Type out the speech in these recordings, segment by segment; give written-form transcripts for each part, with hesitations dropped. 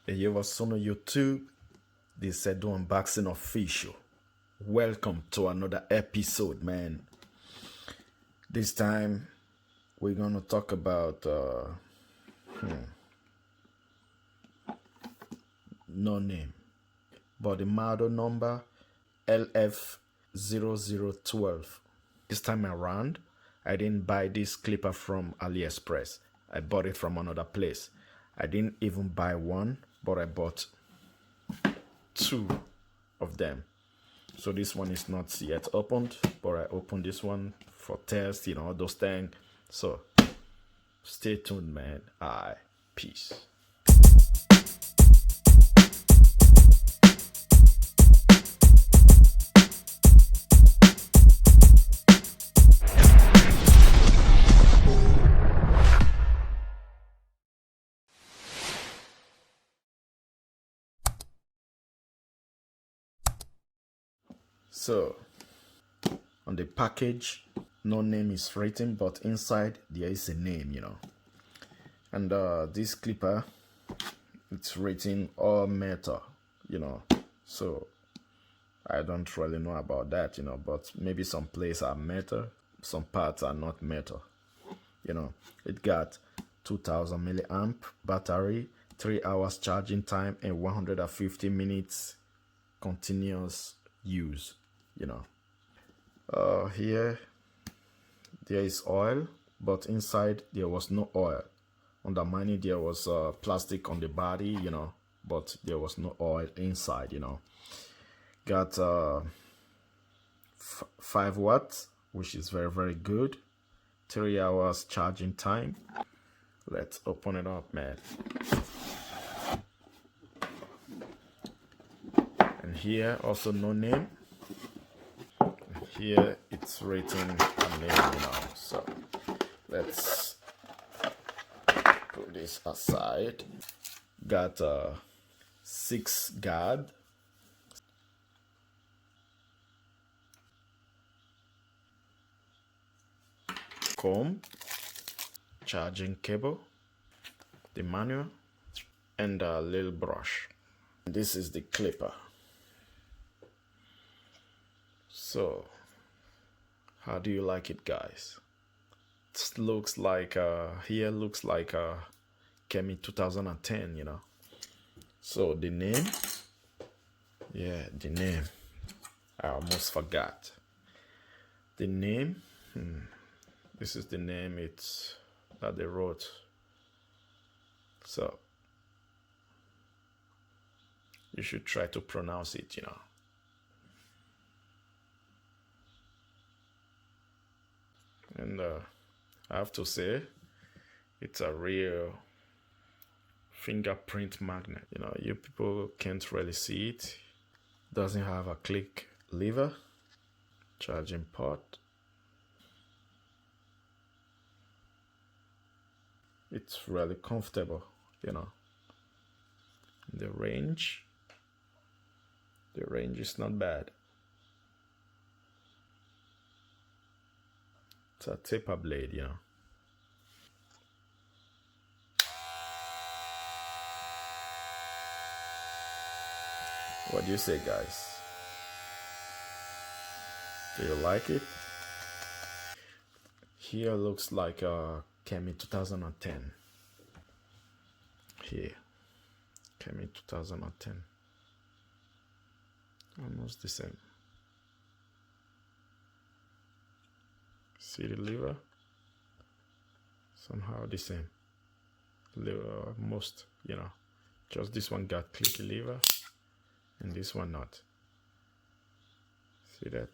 Hey, what's on YouTube? This is Teardown Unboxing Official. Welcome to another episode, man. This time we're gonna talk about no name, but the model number LF0012. This time around, I didn't buy this clipper from AliExpress. I bought it from another place. I didn't even buy one, but I bought two of them. So this one is not yet opened, but I opened this one for test, all those things. So stay tuned, man. Peace. So on the package, no name is written, but inside there is a name, And this clipper, it's written all metal, So I don't really know about that, but maybe some places are metal, some parts are not metal. It got 2000 milliamp battery, 3 hours charging time, and 150 minutes continuous use. Here there is oil, but inside there was no oil. On the money there was plastic on the body, but there was no oil inside. Got 5 watts, which is very, very good. 3 hours charging time. Let's open it up, man. And here also no name. Here it's written a name, So let's put this aside. Got 6 guard. Comb, charging cable, the manual, and a little brush. This is the clipper. So how do you like it, guys? It looks like here looks like came in 2010, So the name, the name, I almost forgot. The name, this is the name it's that they wrote. So you should try to pronounce it, And I have to say, it's a real fingerprint magnet. You people can't really see it. Doesn't have a click lever, charging port. It's really comfortable, The range is not bad. It's a taper blade, What do you say, guys? Do you like it? Here looks like came in 2010. Here came in 2010. Almost the same. See the lever? Somehow the same. Lever, most, Just this one got clicky lever, and this one not. See that?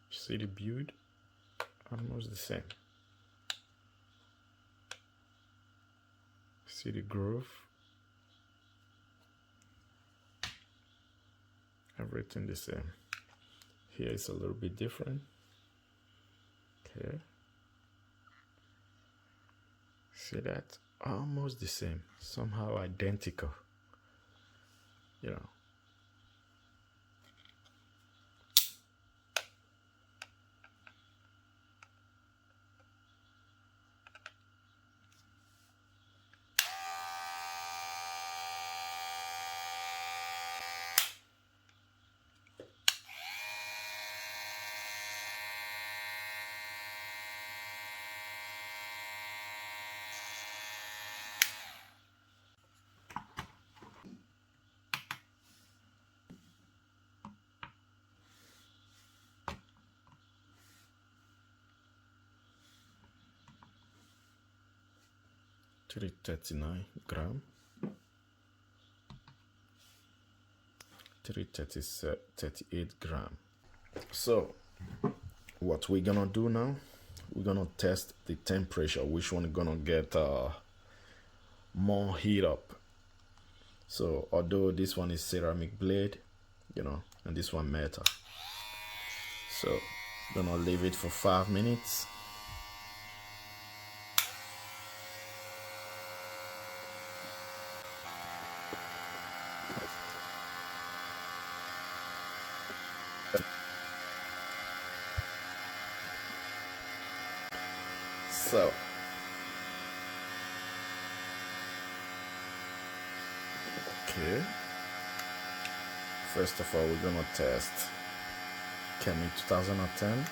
See the build? Almost the same. See the groove? Everything the same. Here is a little bit different. Okay. See that? Almost the same. Somehow identical. 339 gram, 338 gram. So what we're gonna do now, we're gonna test the temperature, which one gonna get more heat up. So although this one is ceramic blade, you know, and this one metal, so gonna leave it for 5 minutes. So okay, first of all we're gonna test Chemi 2010.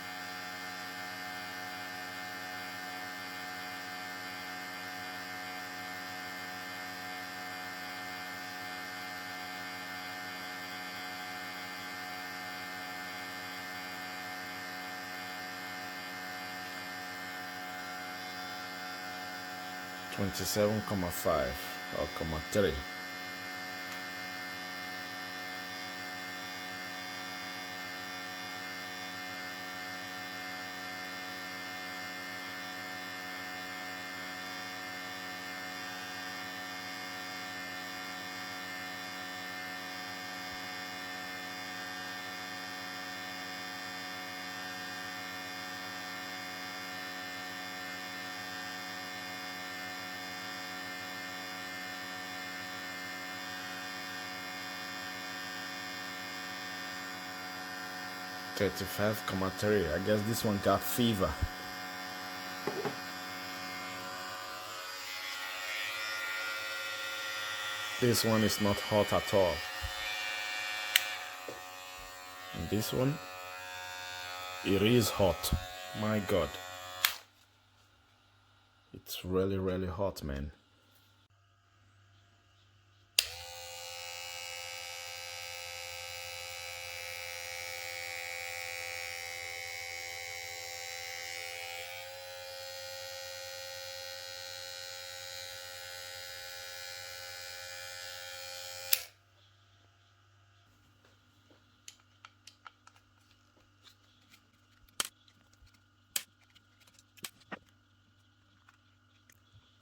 .5 or .3. .3. I guess this one got fever. This one is not hot at all. And this one, it is hot. My God. It's really, really hot, man.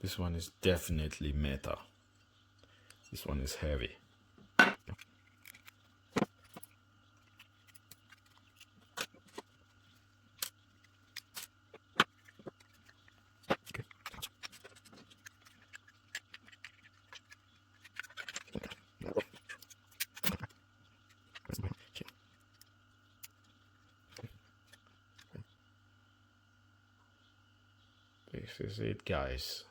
This one is definitely metal. This one is heavy. This is it, guys.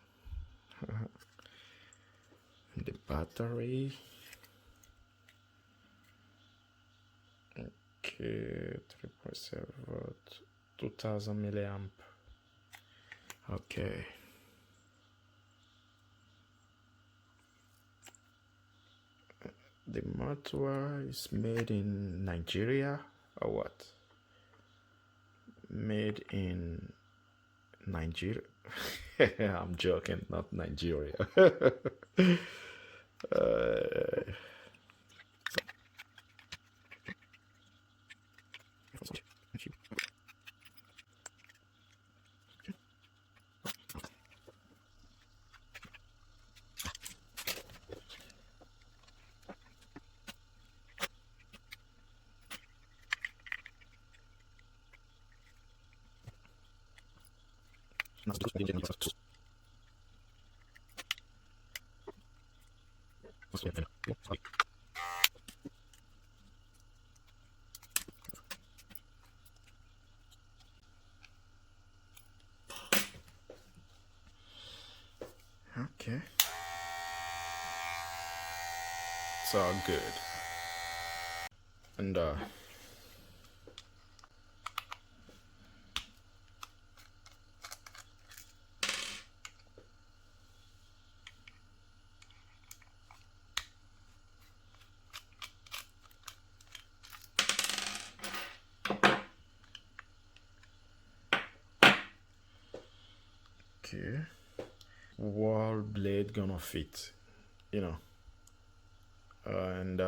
The battery. Okay, 3.7 volt, 2000 milliamp. Okay. The motor is made in Nigeria or what? Made in Nigeria. I'm joking, not Nigeria. Okay. It's all good. And okay. wall blade gonna fit, you know, and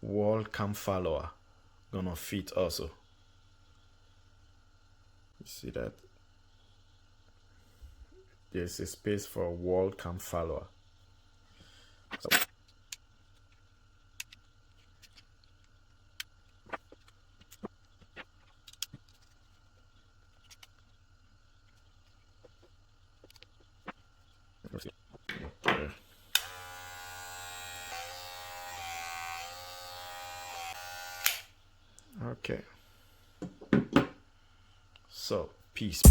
wall cam follower gonna fit also. You see that? There's a space for wall cam follower. So, okay. So, peace.